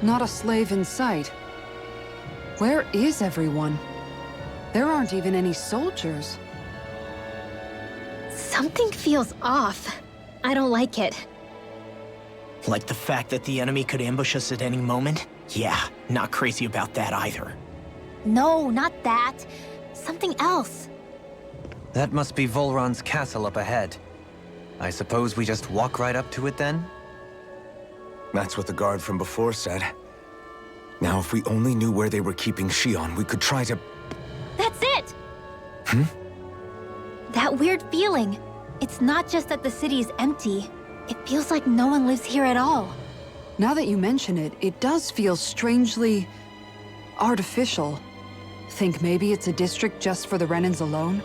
Not a slave in sight. Where is everyone? There aren't even any soldiers. Something feels off. I don't like it. Like the fact that the enemy could ambush us at any moment? Yeah, not crazy about that either. No, not that. Something else. That must be Volron's castle up ahead. I suppose we just walk right up to it then? That's what the guard from before said. Now, if we only knew where they were keeping Shion, we could try to... That's it! That weird feeling. It's not just that the city is empty. It feels like no one lives here at all. Now that you mention it, it does feel strangely... artificial. Think maybe it's a district just for the Renans alone?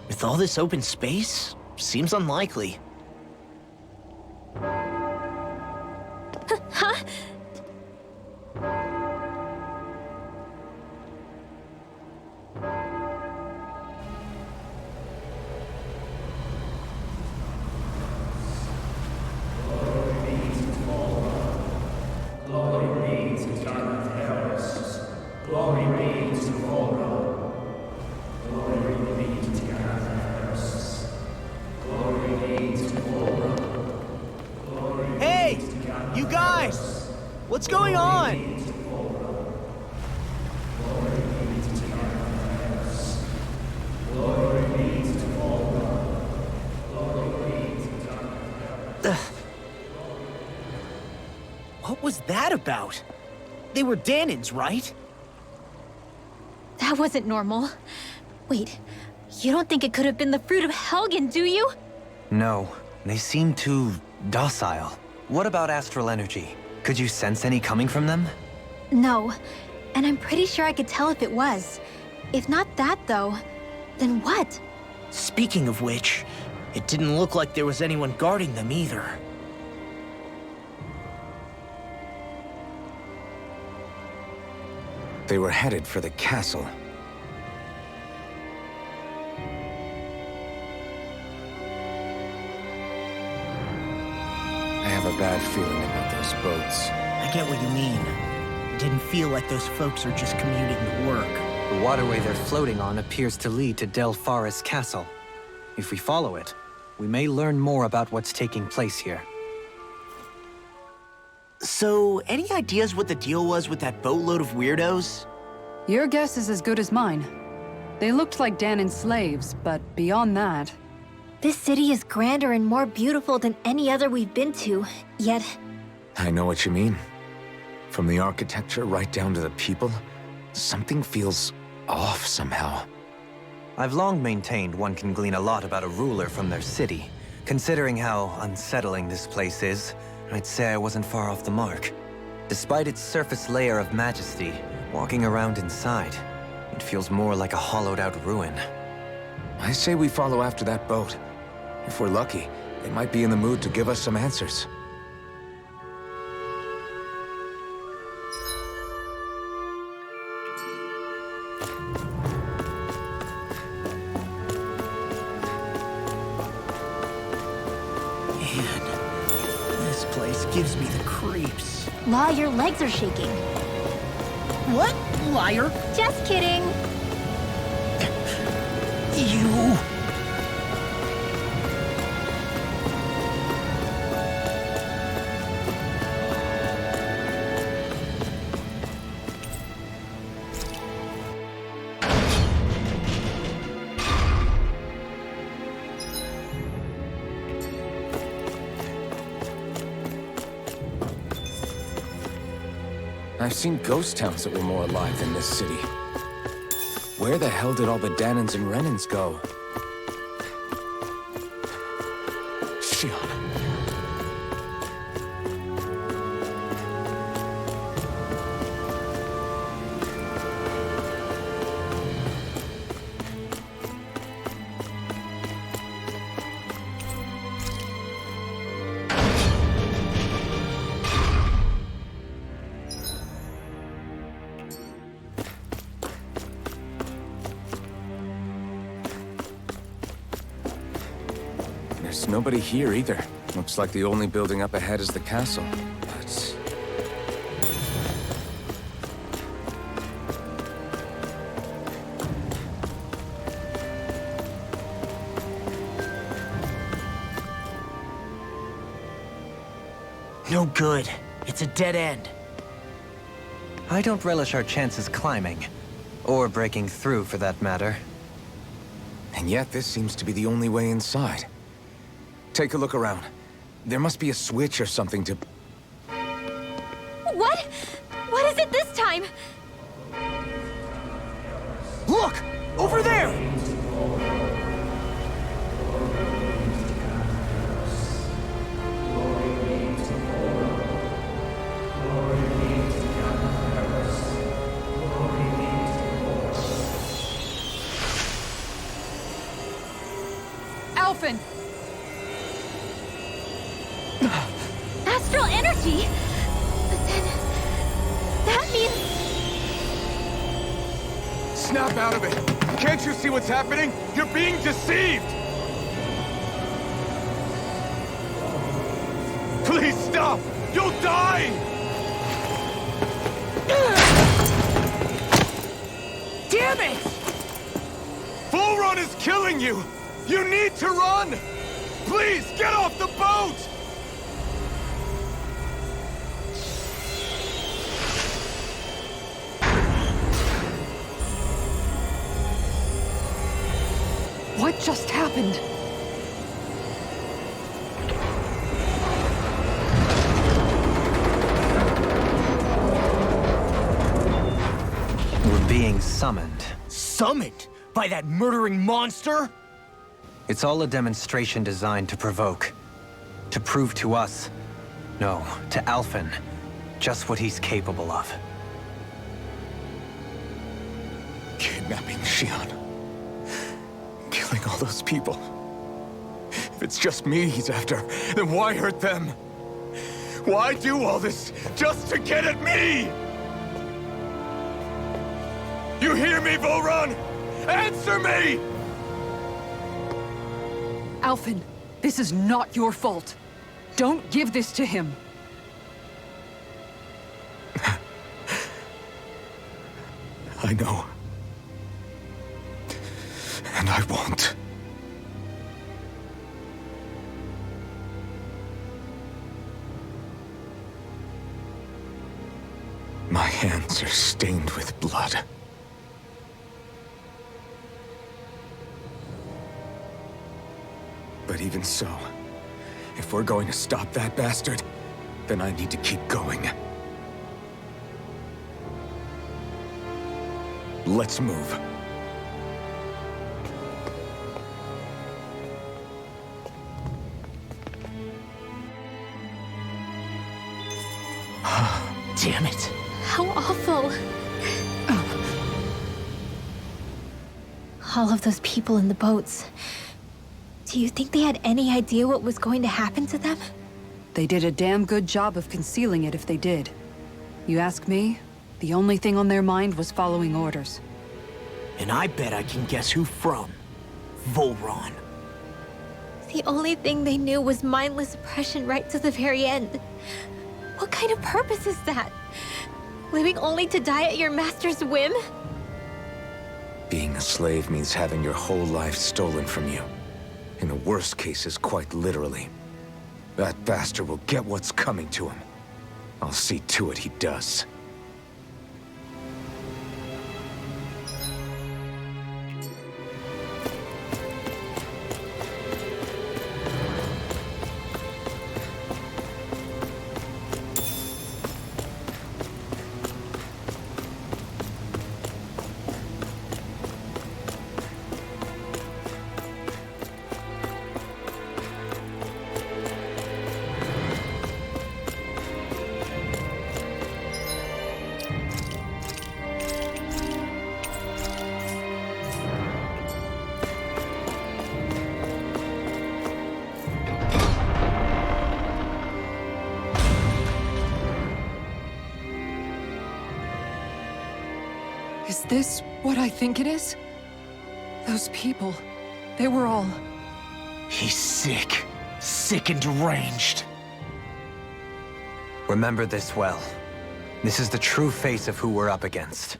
With all this open space, seems unlikely. Huh? Hey! You guys! What's going on? What was that about? They were Dahnans, right? That wasn't normal. Wait, you don't think it could have been the fruit of Helgen, do you? No, they seem too docile. What about astral energy? Could you sense any coming from them? No, and I'm pretty sure I could tell if it was. If not that, though, then what? Speaking of which, it didn't look like there was anyone guarding them either. They were headed for the castle. I have a bad feeling about those boats. I get what you mean. It didn't feel like those folks are just commuting to work. The waterway they're floating on appears to lead to Del Faris Castle. If we follow it, we may learn more about what's taking place here. So, any ideas what the deal was with that boatload of weirdos? Your guess is as good as mine. They looked like Dahnan slaves, but beyond that... This city is grander and more beautiful than any other we've been to, yet... I know what you mean. From the architecture right down to the people, something feels off somehow. I've long maintained one can glean a lot about a ruler from their city. Considering how unsettling this place is, I'd say I wasn't far off the mark. Despite its surface layer of majesty, walking around inside, it feels more like a hollowed-out ruin. I say we follow after that boat. If we're lucky, they might be in the mood to give us some answers. Man, this place gives me the creeps. Law, your legs are shaking. What? Liar? Just kidding. You... I've seen ghost towns that were more alive than this city. Where the hell did all the Dahnans and Renans go? Shion. There's nobody here either. Looks like the only building up ahead is the castle. But No good. It's a dead end. I don't relish our chances climbing. Or breaking through, for that matter. And yet, this seems to be the only way inside. Take a look around. There must be a switch or something to... What? What is it this time? Look! Over there! Alphen! Astral energy? But then... that means... Snap out of it! Can't you see what's happening? You're being deceived! Please stop! You'll die! Damn it! Full Run is killing you! You need to run! Please, get off the boat! What just happened? We're being summoned. Summoned? By that murdering monster? It's all a demonstration designed to provoke. To prove to us, no, to Alphen, just what he's capable of. Kidnapping Xion. Killing all those people. If it's just me he's after, then why hurt them? Why do all this just to get at me? You hear me, Volron? Answer me! Alphen, this is not your fault. Don't give this to him. I know. And I won't. My hands are stained with blood. But even so, if we're going to stop that bastard, then I need to keep going. Let's move. Damn it. How awful. All of those people in the boats. Do you think they had any idea what was going to happen to them? They did a damn good job of concealing it if they did. You ask me, the only thing on their mind was following orders. And I bet I can guess who from. Volron. The only thing they knew was mindless oppression right to the very end. What kind of purpose is that? Living only to die at your master's whim? Being a slave means having your whole life stolen from you. In the worst cases, quite literally. That bastard will get what's coming to him. I'll see to it he does. Is this what I think it is? Those people, they were all... He's sick. Sick and deranged. Remember this well. This is the true face of who we're up against.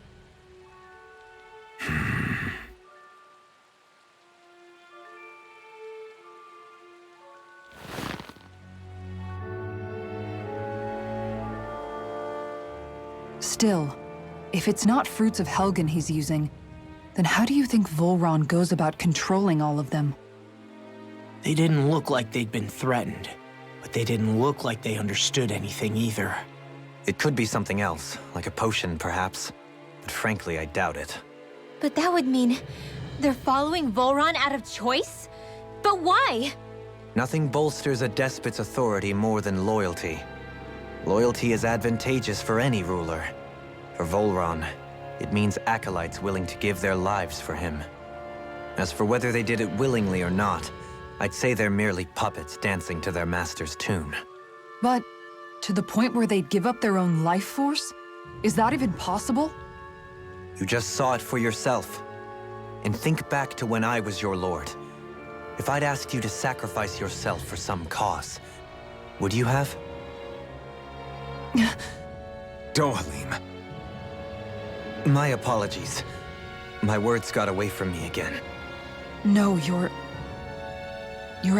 Still, if it's not fruits of Helgen he's using, then how do you think Volron goes about controlling all of them? They didn't look like they'd been threatened, but they didn't look like they understood anything either. It could be something else, like a potion perhaps. But frankly, I doubt it. But that would mean they're following Volron out of choice? But why? Nothing bolsters a despot's authority more than loyalty. Loyalty is advantageous for any ruler. For Volron, it means acolytes willing to give their lives for him. As for whether they did it willingly or not, I'd say they're merely puppets dancing to their master's tune. But to the point where they'd give up their own life force? Is that even possible? You just saw it for yourself. And think back to when I was your lord. If I'd asked you to sacrifice yourself for some cause, would you have? Dohalim. My apologies. My words got away from me again. No, you're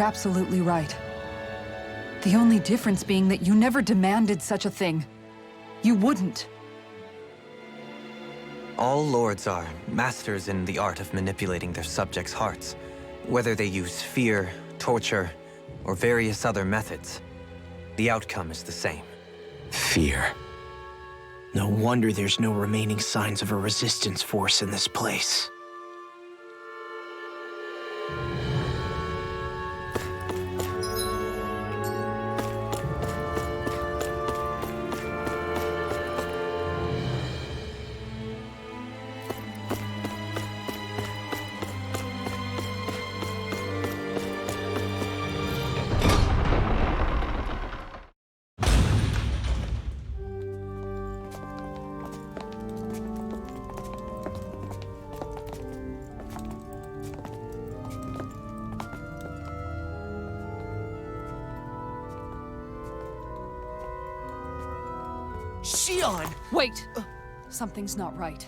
absolutely right. The only difference being that you never demanded such a thing. You wouldn't. All lords are masters in the art of manipulating their subjects' hearts, whether they use fear, torture, or various other methods. The outcome is the same. Fear. No wonder there's no remaining signs of a resistance force in this place. Shion! Wait! Something's not right.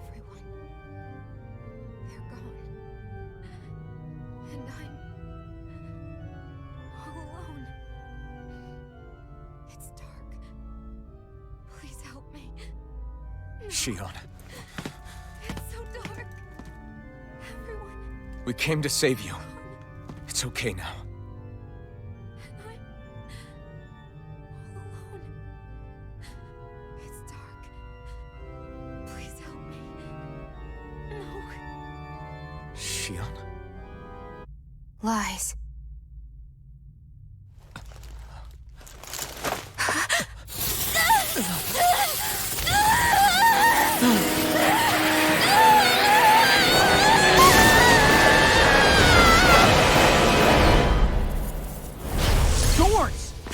Everyone. They're gone. And I'm all alone. It's dark. Please help me. Shion, It's so dark. Everyone. we came to save you. It's okay now. And I'm all alone. It's dark. Please help me. No. Shion? Lies.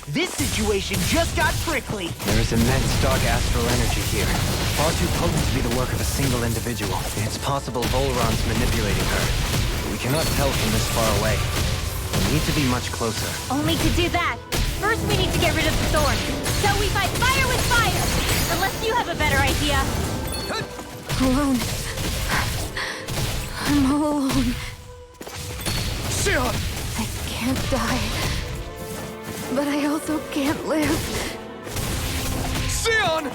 This situation just got prickly. There is immense dark astral energy here. Far too potent to be the work of a single individual. It's possible Volron's manipulating her, but we cannot tell from this far away. We need to be much closer. Only to do that, first we need to get rid of the thorn. So we fight fire with fire! Unless you have a better idea. Alone. I'm all alone. Shion! I can't die. But I also can't live. Shion!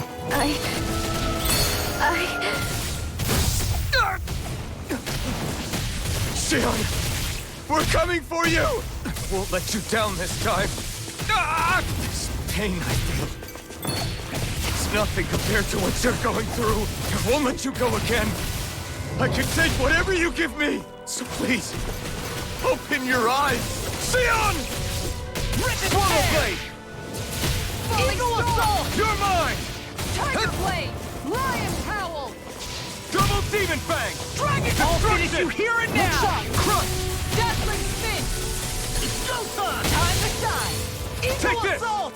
Shion! We're coming for you! Won't let you down this time. This pain I feel. It's nothing compared to what you're going through. I won't let you go again. I can take whatever you give me. So please, open your eyes. Shion! Swallow Blade! Eagle Assault! You're mine! Tiger Blade! Lion Howl! Double Demon Fang! Dragon I'll finish Destruction! you here and now! Crush! Dazzling Spin! Go time! Time to shine! Eagle Take this! Assault!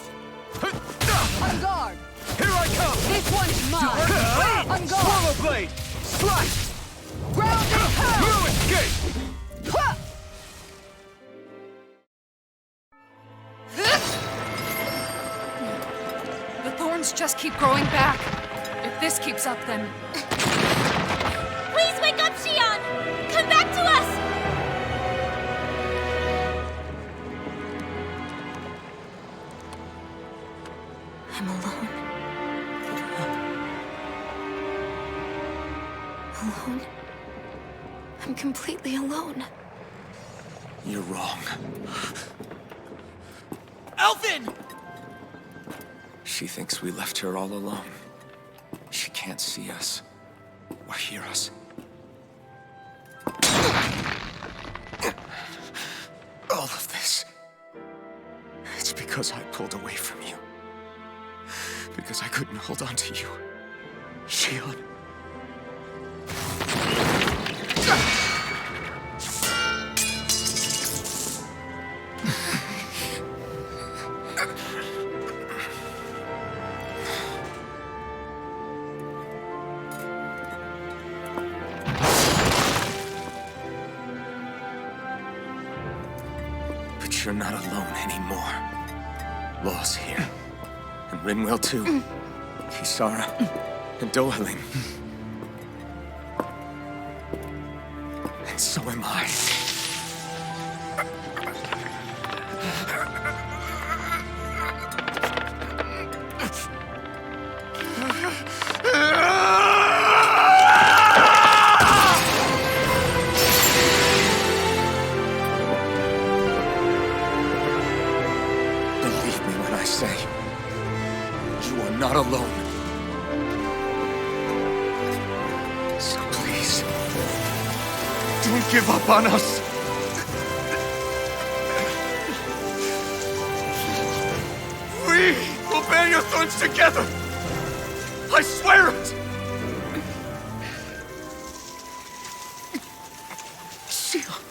On guard! Here I come! This one's mine! On guard! Swallow Blade! Slice! Ground and pound! You escape! The thorns just keep growing back. If this keeps up, then... Please wake up, Shion! Come back to us! I'm alone. Alone? I'm completely alone. You're wrong. Alphen! She thinks we left her all alone. She can't see us or hear us. All of this, it's because I pulled away from you. Because I couldn't hold on to you. Shion. But you're not alone anymore. Law's here. And Rinwell too. Kisara. And Dohalim. And so am I. Believe me when I say, you are not alone. So please, don't give up on us. We will bear your thorns together. I swear it. Shion.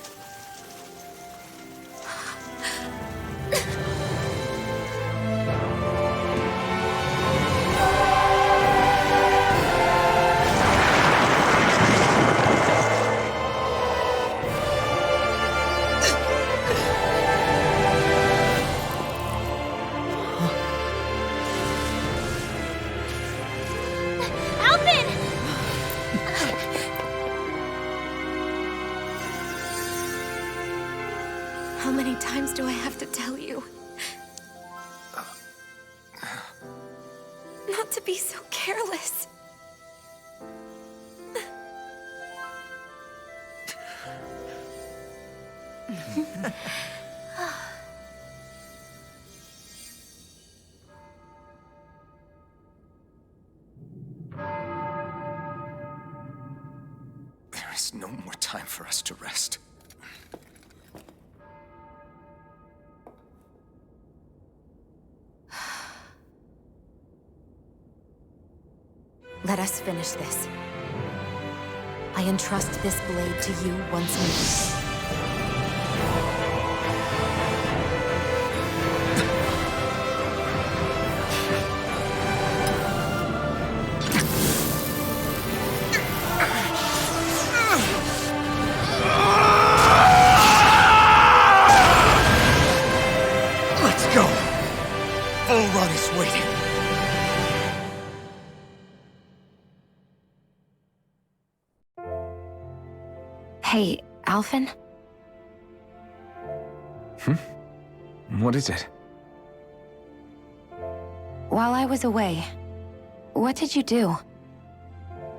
Alvin! How many times do I have to tell you? Not to be so careless. There is no more time for us to rest. Let us finish this. I entrust this blade to you once more. Let's go. Volron is waiting. Hey, Alphen? What is it? While I was away, what did you do?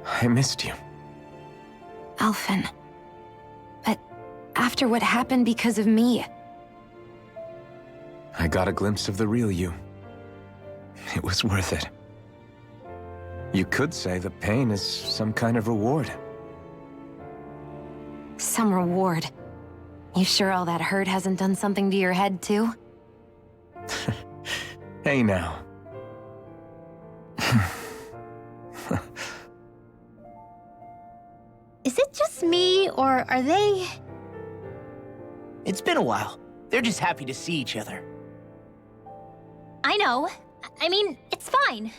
I missed you. Alphen. But after what happened because of me, I got a glimpse of the real you. It was worth it. You could say the pain is some kind of reward. some reward. You sure all that hurt hasn't done something to your head, too? Hey now. Is it just me, or are they... It's been a while. They're just happy to see each other. I know. I mean, it's fine.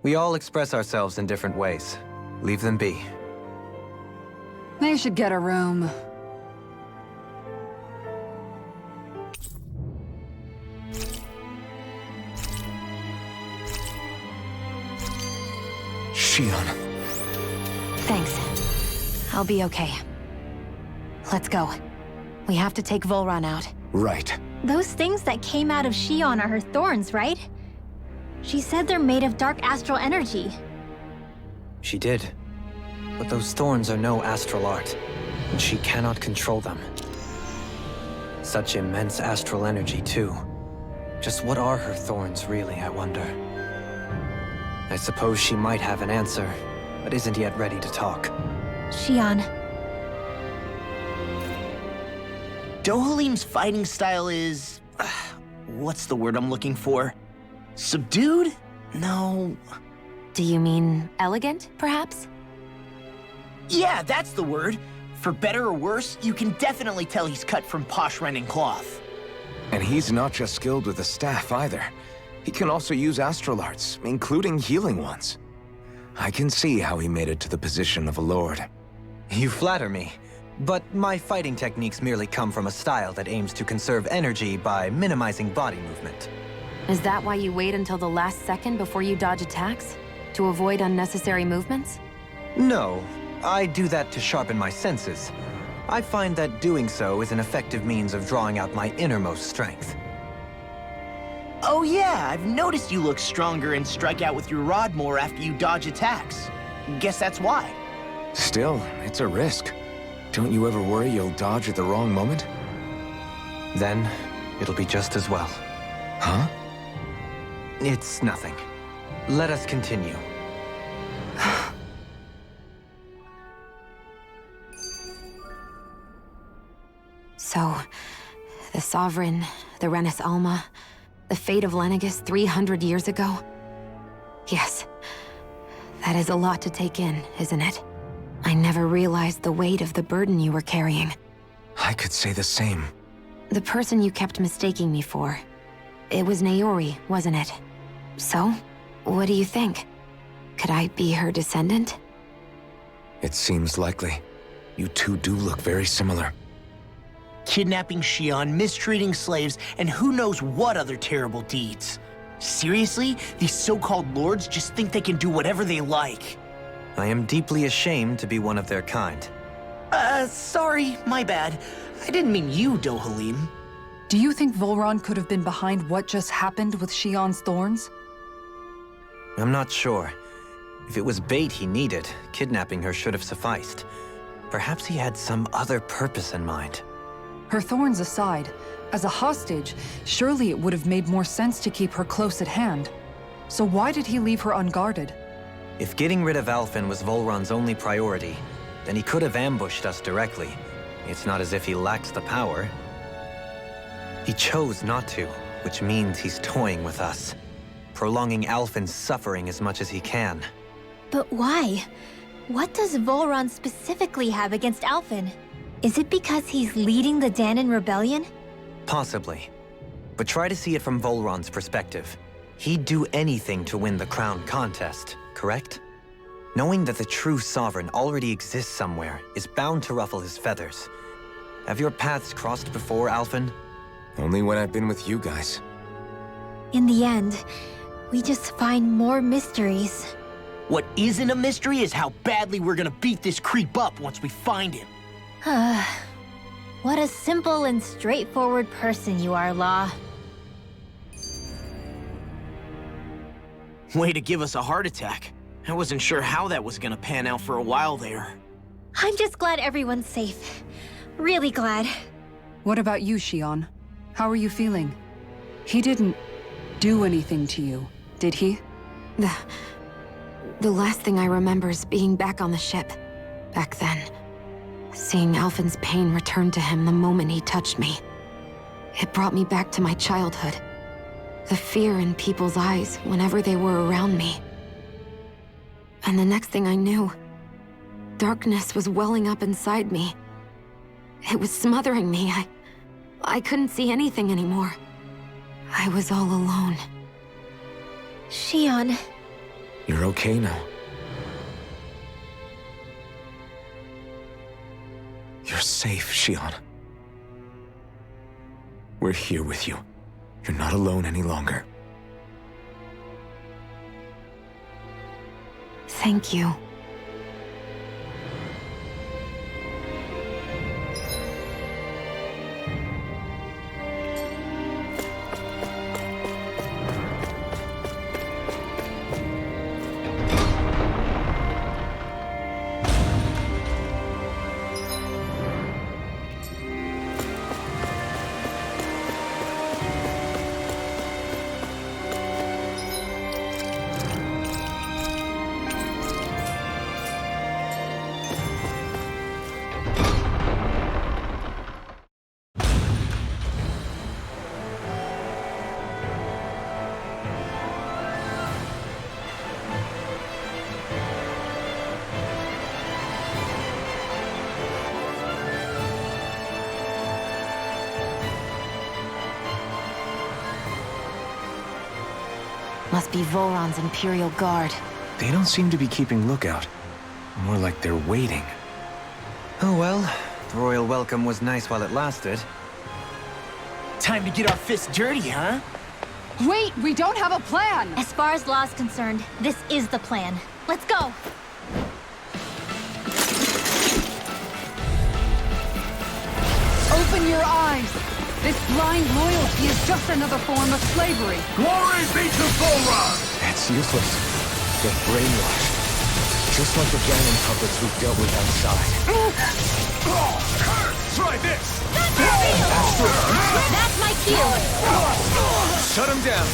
We all express ourselves in different ways. Leave them be. They should get a room. Shion. Thanks. I'll be okay. Let's go. We have to take Volron out. Right. Those things that came out of Shion are her thorns, right? She said they're made of dark astral energy. She did. But those thorns are no astral art, and she cannot control them. Such immense astral energy, too. Just what are her thorns, really, I wonder? I suppose she might have an answer, but isn't yet ready to talk. Shion, Dohalim's fighting style is... what's the word I'm looking for? Subdued? No... do you mean elegant, perhaps? Yeah, that's the word. For better or worse, you can definitely tell he's cut from posh Renin cloth. And he's not just skilled with the staff either. He can also use astral arts, including healing ones. I can see how he made it to the position of a lord. You flatter me, but my fighting techniques merely come from a style that aims to conserve energy by minimizing body movement. Is that why you wait until the last second before you dodge attacks? To avoid unnecessary movements? No, I do that to sharpen my senses. I find that doing so is an effective means of drawing out my innermost strength. Oh yeah, I've noticed you look stronger and strike out with your rod more after you dodge attacks. Guess that's why. Still, it's a risk. Don't you ever worry you'll dodge at the wrong moment? Then, it'll be just as well. Huh? It's nothing. Let us continue. So, the Sovereign, the Renis Alma, the fate of Lenegis 300 years ago? Yes. That is a lot to take in, isn't it? I never realized the weight of the burden you were carrying. I could say the same. The person you kept mistaking me for. It was Naori, wasn't it? So, what do you think? Could I be her descendant? It seems likely. You two do look very similar. Kidnapping Shion, mistreating slaves, and who knows what other terrible deeds. Seriously? These so-called lords just think they can do whatever they like. I am deeply ashamed to be one of their kind. Sorry, my bad. I didn't mean you, Dohalim. Do you think Volron could have been behind what just happened with Shion's thorns? I'm not sure. If it was bait he needed, kidnapping her should have sufficed. Perhaps he had some other purpose in mind. Her thorns aside, as a hostage, surely it would have made more sense to keep her close at hand. So why did he leave her unguarded? If getting rid of Alphen was Volron's only priority, then he could have ambushed us directly. It's not as if he lacks the power. He chose not to, which means he's toying with us, prolonging Alphen's suffering as much as he can. But why? What does Volron specifically have against Alphen? Is it because he's leading the Danan rebellion? Possibly. But try to see it from Volron's perspective. He'd do anything to win the crown contest, correct? Knowing that the true sovereign already exists somewhere is bound to ruffle his feathers. Have your paths crossed before, Alphen? Only when I've been with you guys. In the end, we just find more mysteries. What isn't a mystery is how badly we're gonna beat this creep up once we find him. What a simple and straightforward person you are, Law. Way to give us a heart attack. I wasn't sure how that was gonna pan out for a while there. I'm just glad everyone's safe. Really glad. What about you, Shion? How are you feeling? He didn't do anything to you, did he? The last thing I remember is being back on the ship. Back then. Seeing Alphen's pain return to him the moment he touched me. It brought me back to my childhood. The fear in people's eyes whenever they were around me. And the next thing I knew, darkness was welling up inside me. It was smothering me. I couldn't see anything anymore. I was all alone. Shion, You're okay now. You're safe, Shion. We're here with you. You're not alone any longer. Thank you. Must be Volron's Imperial Guard. They don't seem to be keeping lookout. More like they're waiting. Oh well, the royal welcome was nice while it lasted. Time to get our fists dirty, huh? Wait, we don't have a plan! As far as Law's concerned, this is the plan. Let's go! Open your eyes! This blind loyalty is just another form of slavery. Glory be to Volron! It's useless. They're brainwashed. Just like the Ganon puppets we've dealt with outside. Try this! That's my cue! Shut him down!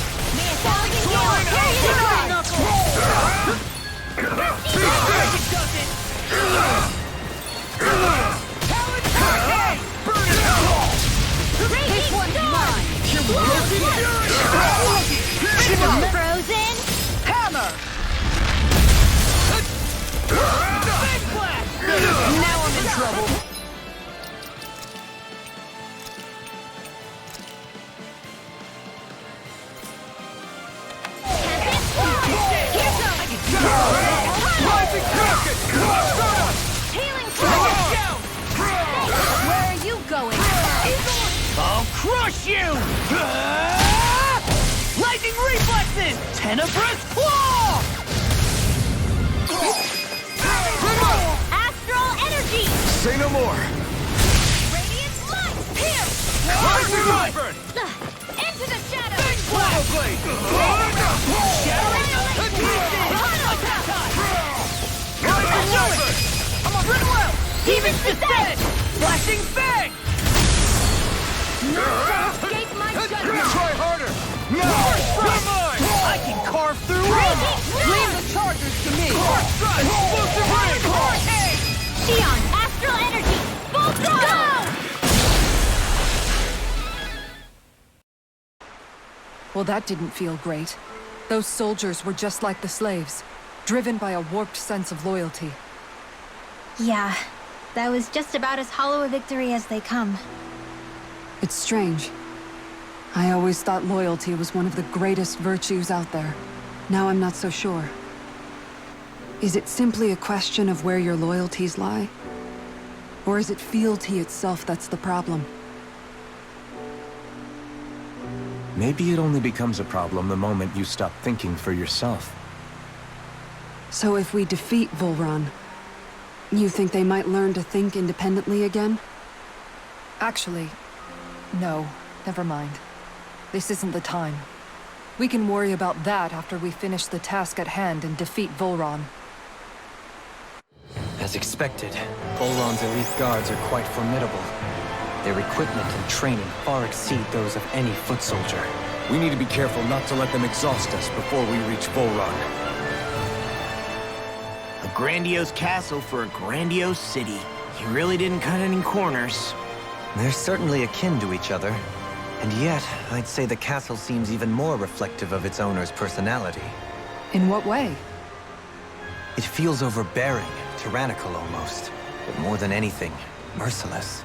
This one's mine! Frozen! Hammer! Now I'm in trouble! Healing strike! Where are you going? I'll crush you! Lightning reflexes! Tenebrous claw! Astral energy! Say no more! Radiant light! Here! Into the shadows! Demon descent! Flashing fang! Escape my judgment! Try harder! No! Come on! I can carve through armor! Leave the chargers to me! Shion, astral energy! Full throttle! Well, that didn't feel great. Those soldiers were just like the slaves, driven by a warped sense of loyalty. Yeah, that was just about as hollow a victory as they come. It's strange. I always thought loyalty was one of the greatest virtues out there. Now I'm not so sure. Is it simply a question of where your loyalties lie? Or is it fealty itself that's the problem? Maybe it only becomes a problem the moment you stop thinking for yourself. So if we defeat Volron, you think they might learn to think independently again? Actually, no. Never mind. This isn't the time. We can worry about that after we finish the task at hand and defeat Volron. As expected, Volron's elite guards are quite formidable. Their equipment and training far exceed those of any foot soldier. We need to be careful not to let them exhaust us before we reach Volron. A grandiose castle for a grandiose city. He really didn't cut any corners. They're certainly akin to each other. And yet, I'd say the castle seems even more reflective of its owner's personality. In what way? It feels overbearing, tyrannical almost. But more than anything, merciless.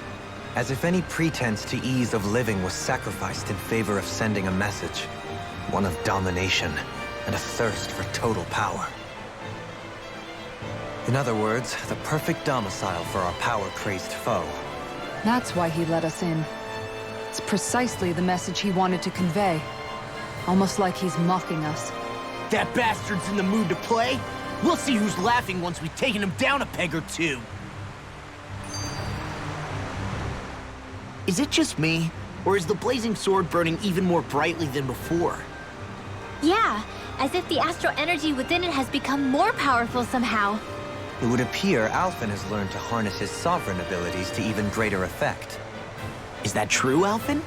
As if any pretense to ease of living was sacrificed in favor of sending a message. One of domination, and a thirst for total power. In other words, the perfect domicile for our power-crazed foe. That's why he let us in. It's precisely the message he wanted to convey. Almost like he's mocking us. That bastard's in the mood to play. We'll see who's laughing once we've taken him down a peg or two. Is it just me? Or is the blazing sword burning even more brightly than before? Yeah, as if the astral energy within it has become more powerful somehow. It would appear Alphen has learned to harness his sovereign abilities to even greater effect. Is that true, Alphen?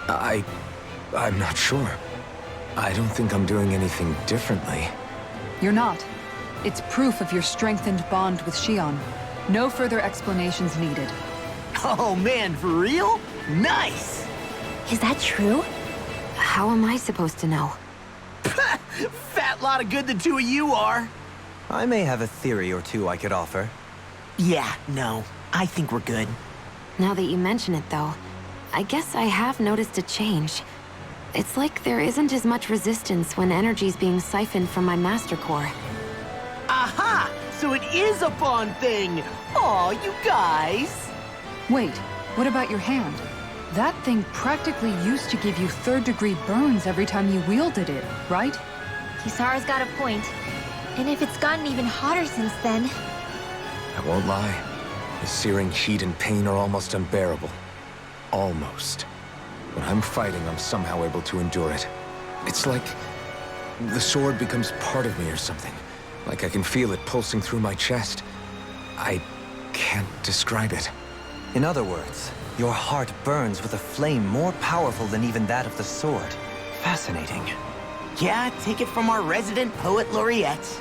I'm not sure. I don't think I'm doing anything differently. You're not. It's proof of your strengthened bond with Shion. No further explanations needed. Oh man, for real? Nice! Is that true? How am I supposed to know? Fat lot of good the two of you are. I may have a theory or two I could offer. Yeah, no. I think we're good. Now that you mention it, though, I guess I have noticed a change. It's like there isn't as much resistance when energy's being siphoned from my Master Core. Aha! So it is a Bond thing! Aw, you guys! Wait, what about your hand? That thing practically used to give you third-degree burns every time you wielded it, right? Kisara's got a point. And if it's gotten even hotter since then... I won't lie. The searing heat and pain are almost unbearable. Almost. When I'm fighting, I'm somehow able to endure it. It's like the sword becomes part of me or something. Like I can feel it pulsing through my chest. I can't describe it. In other words, your heart burns with a flame more powerful than even that of the sword. Fascinating. Yeah, take it from our resident poet laureate.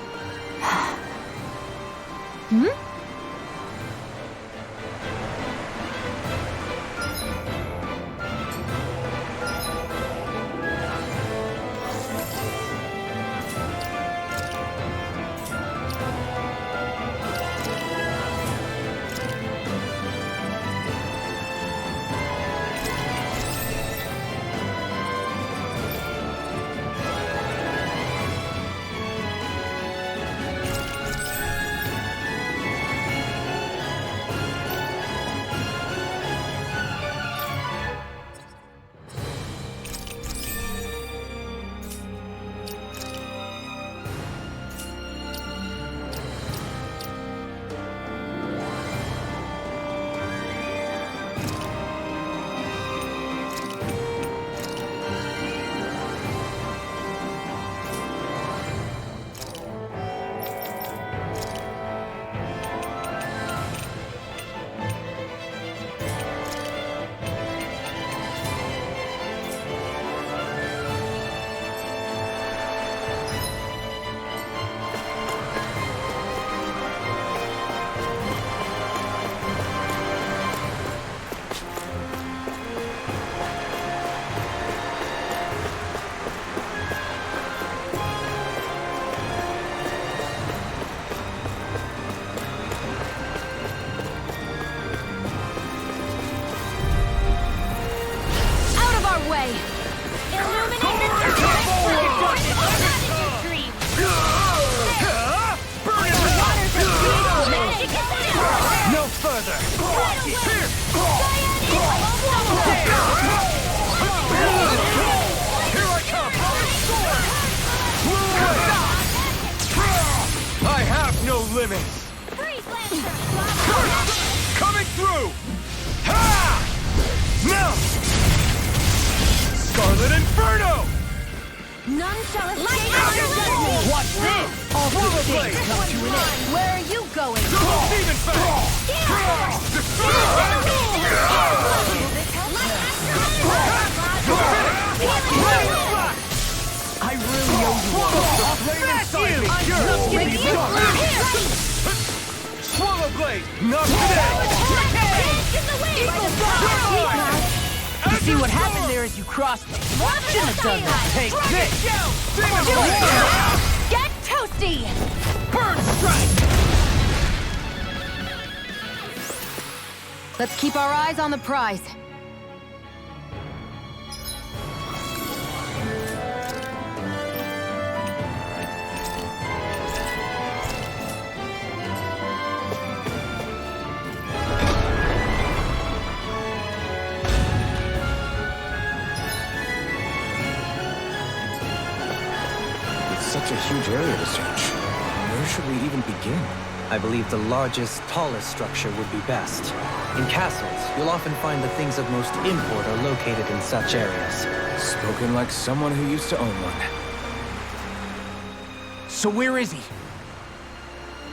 I have no limits! Coming through! Ha! Now! Scarlet Inferno! None shall escape our judgment! Watch this! All good things come to an end. Where are you going? Demon Fang! I really owe you one. Flame inside me! I'm You're just getting Swallow Blade! Not today! You see what happened there as you crossed me. Shouldn't have done that. Take this! Demon Blade! Get toasty! Burn strike! Let's keep our eyes on the prize. Such a huge area to search. Where should we even begin? I believe the largest, tallest structure would be best. In castles, you'll often find the things of most import are located in such areas. Spoken like someone who used to own one. So where is he?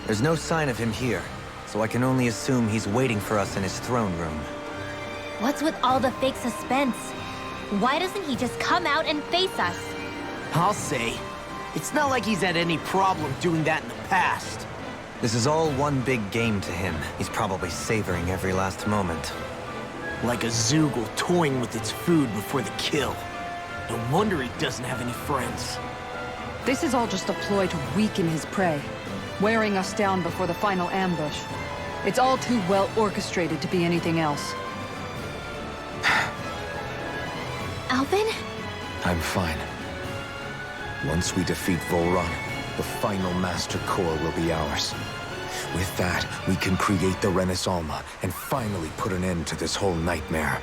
There's no sign of him here, so I can only assume he's waiting for us in his throne room. What's with all the fake suspense? Why doesn't he just come out and face us? I'll say. It's not like he's had any problem doing that in the past. This is all one big game to him. He's probably savoring every last moment. Like a Zoogle toying with its food before the kill. No wonder he doesn't have any friends. This is all just a ploy to weaken his prey, wearing us down before the final ambush. It's all too well orchestrated to be anything else. Alvin? I'm fine. Once we defeat Volron, the final Master Core will be ours. With that, we can create the Renaissance and finally put an end to this whole nightmare.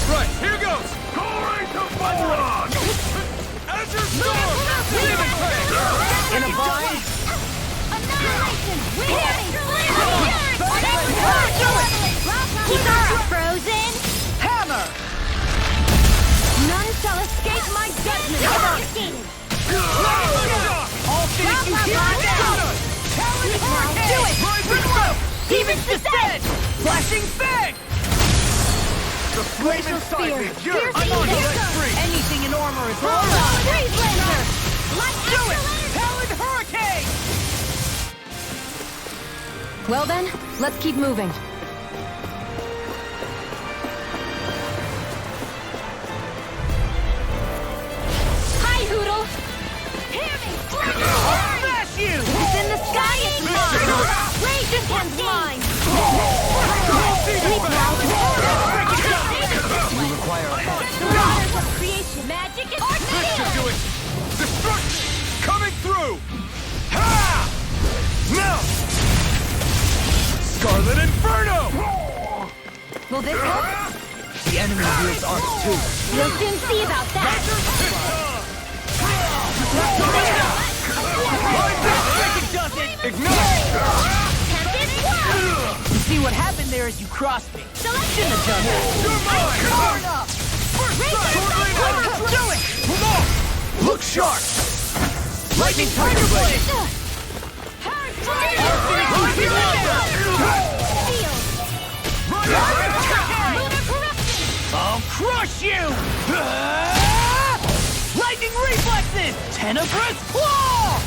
Right, here goes! Glory to Volron! Azure Storm! In a bind! Annihilation! Kitara, frozen! Hammer! None shall escape my judgment! All finishing here! Do it! Demon's Descent! Flashing Fang! The flame inside me! You're I'm on the Free. Anything in armor is Freeze Laser! Light Do it! Excellence! Talon Hurricane! Well then, let's keep moving. Hi, Hoodle! Hear me! Smash you! It's in the sky, it's mine! Rage against mine! You require a hand. The waters of creation! Magic is This should do it! Destruction! Coming through! Ha! Now! Scarlet Inferno! Will this help? The enemy wields arc too. We'll soon see about that! Ignite! Tempted Swirl! You see what happened there is you crossed me. Selection! You're mine! Do it! Look sharp! Lightning Tiger Blade! I'll crush you! Lightning Reflexes! Tenebrous Claw!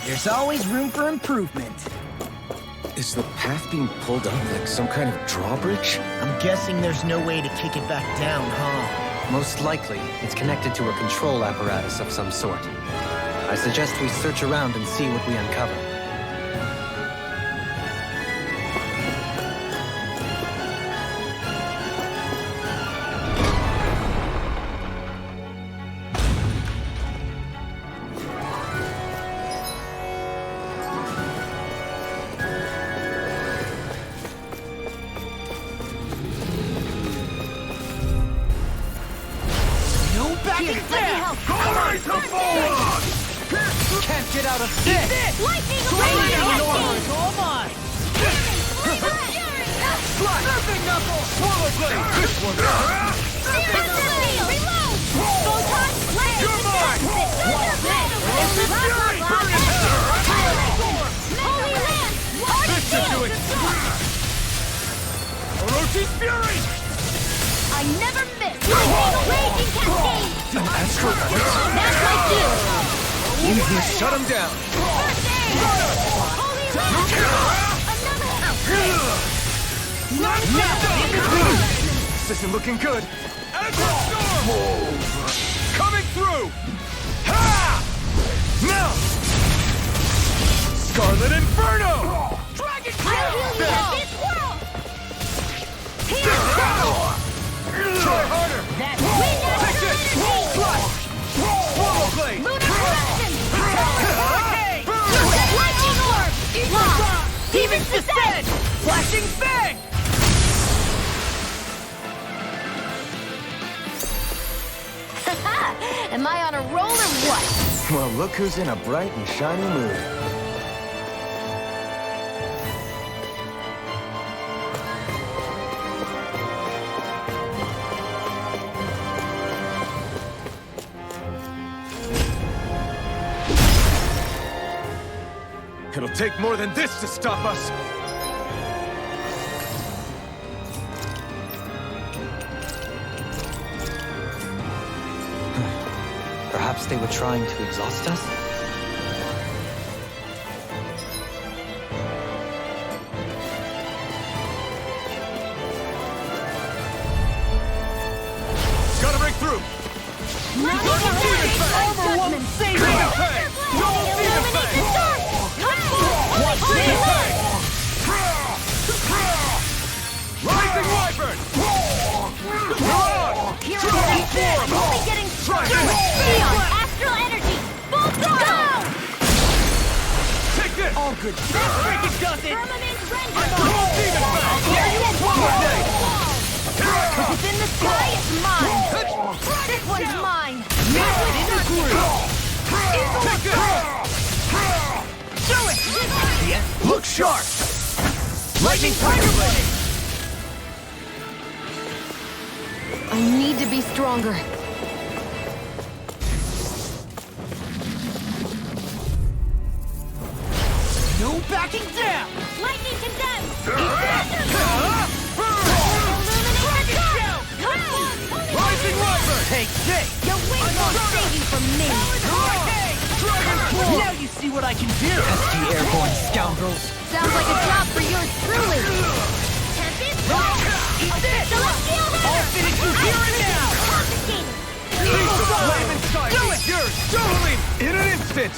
There's always room for improvement. Is the path being pulled up like some kind of drawbridge? I'm guessing there's no way to kick it back down, huh? Most likely, it's connected to a control apparatus of some sort. I suggest we search around and see what we uncover. No backing down! Can't get out of this! Lightning Lightning Rage! armor is all mine! Surfing Knuckle! Swallow Blade! This one! Reload! Photon Blade! You're mine! Holy Lance! This should do it! Orochi's Fury! I never miss! Raging Cascade! An astral That's my cue! Easy, shut him down! First aid! Holy Lance! This isn't looking good! Azure Storm! Coming through! Ha! Now! Scarlet Inferno! Dragon I'll heal you Now! with this world! Try harder! That's Wind Take Astral this! Energy! Flash! Swallow Blade! Lunar Corruption! Hurricane! Lightning Orb! Lock! Demon's Descent! Flashing Fang! Am I on a roll or what? Well, look who's in a bright and shiny mood. It'll take more than this to stop us! Perhaps they were trying to exhaust us? Armor won't save me! Rising Wyvern! Only getting stronger! Neon, Astral Energy! Full throttle! Take this! All good. That freaking does it! Firmament Render! Demon Fang! Here you are, one day! What's in the sky is mine! This one's mine! Now in the groove! Take this! Do it! Yeah, look sharp! Lightning Tiger Blade! I need to be stronger. No backing down! Lightning condemned! Illuminate the dark! Rising Wyvern! Take this! Your wings won't save you from me! Now you see what I can do! Pesky airborne scoundrels. Sounds like a job for yours truly! Eat this! Celestial I'll finish you here and now! Confiscated! Piece of flaming side Do is it! yours! Dueling in an instant!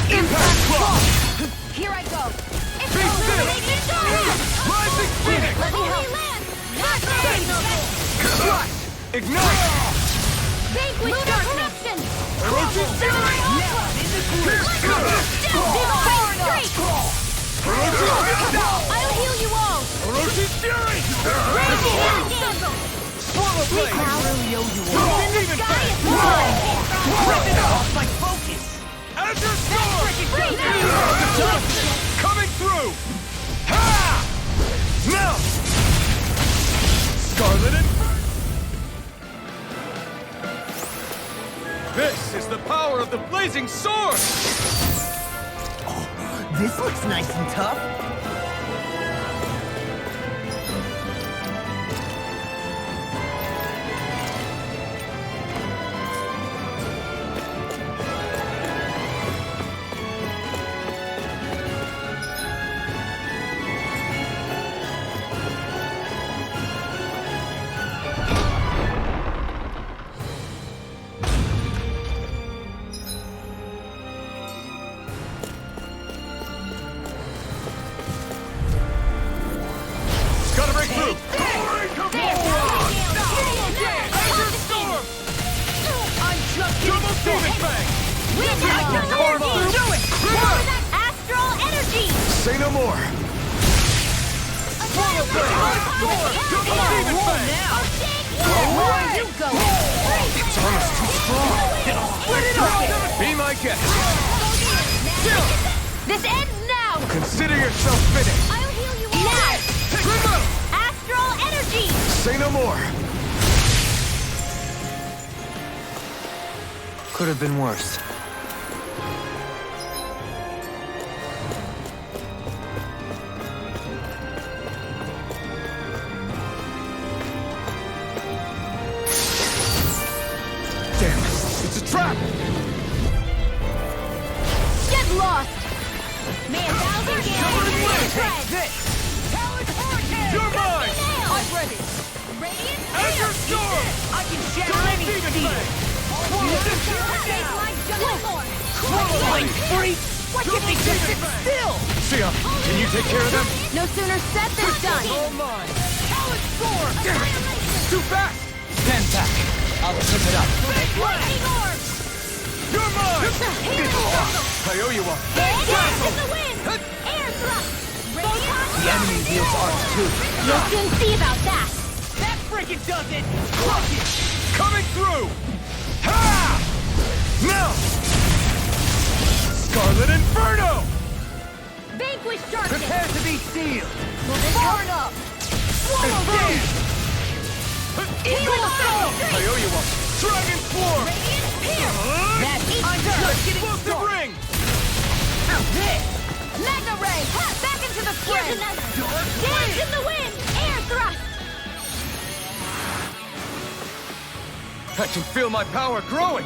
Impact Claw! Here I go! It's Be still! illuminating dark! Rising Phoenix! Let me help! Crush! Ignite! Vanquish darkness! Now in the groove! I'll heal you all! Orochi Fury! Swallow Blade! Demon Sky Fang! is mine! Rip it off my focus! Azure Storm! Freeze! Coming through! Ha! Now! Scarlet Inferno! This is the power of the Blazing Sword! This looks nice and tough. Gotta break through! I'm just Double Demon Fang! Astral Energy! Say no more! Swallow Blade! Double Demon Fang! Where you go? Its armor's too strong! split it open! Be my guest! This ends now! Consider yourself finished! I'll heal you all! Now! Primo! Astral Energy! Say no more! Could have been worse. Damn! It's a trap! Get lost! May a thousand gales Take this! You're mine! I'm ready! Radiant Azure Storm! I can shatter Double any Demon steel! Fang! Flying freak! Why can't they just sit still? Sia, can you take care of them? No sooner said than done! All mine! Damn it! Too fast! Stand back. I'll trim it up. Lightning orb! You're mine! I owe you one. Dance in the wind! Air thrust! The enemy wields ours too. You'll soon see about that! That freaking does it! Crush it! Coming through! Ha! Now! Scarlet Inferno! Vanquish darkness! Prepare to be sealed! Far enough! Swallow dance! Eagle Soul! I owe you one. Dragon Swarm! That's I'm just getting Explosive started! Ring! Now this! Mega Ray! Back into the fray! Dance in the wind! Air thrust! I can feel my power growing!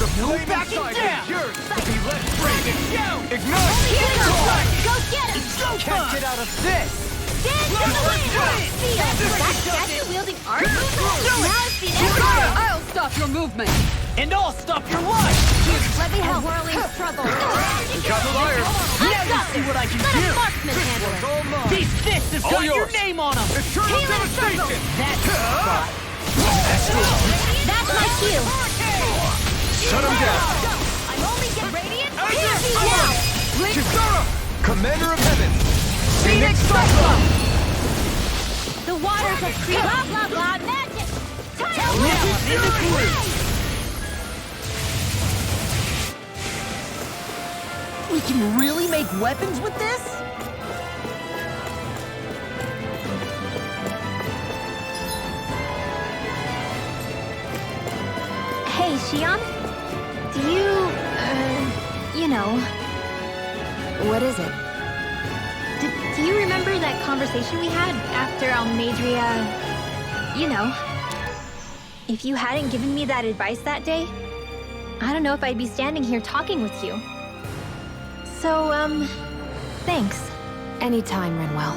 The No flaming backing side down! is yours to be led Ignite! Here goes! Go get him! Can't get out of this! Dance in the wind! Feel! That statue-wielding art movement? Now it's the inevitable! I'll stop your movement! And I'll stop your life! Let me help. Whirling struggle. Got the wire! Now you see what I can Let do! a marksman handle it. These fists have All got your yours. name on them! Eternal Healing circle. devastation! That's the spot. That's my cue. Shut him down! I'm only getting radiant. Now. Kisara! Commander of Heaven! Phoenix Cyclone! The waters of creep. Blah blah blah. Magic. Time. Now, in the groove! We can really make weapons with this? Hey, Shion. Do you, you know, What is it? do you remember that conversation we had after Almadria? You know, if you hadn't given me that advice that day, I don't know if I'd be standing here talking with you. So, thanks. Anytime, Rinwell.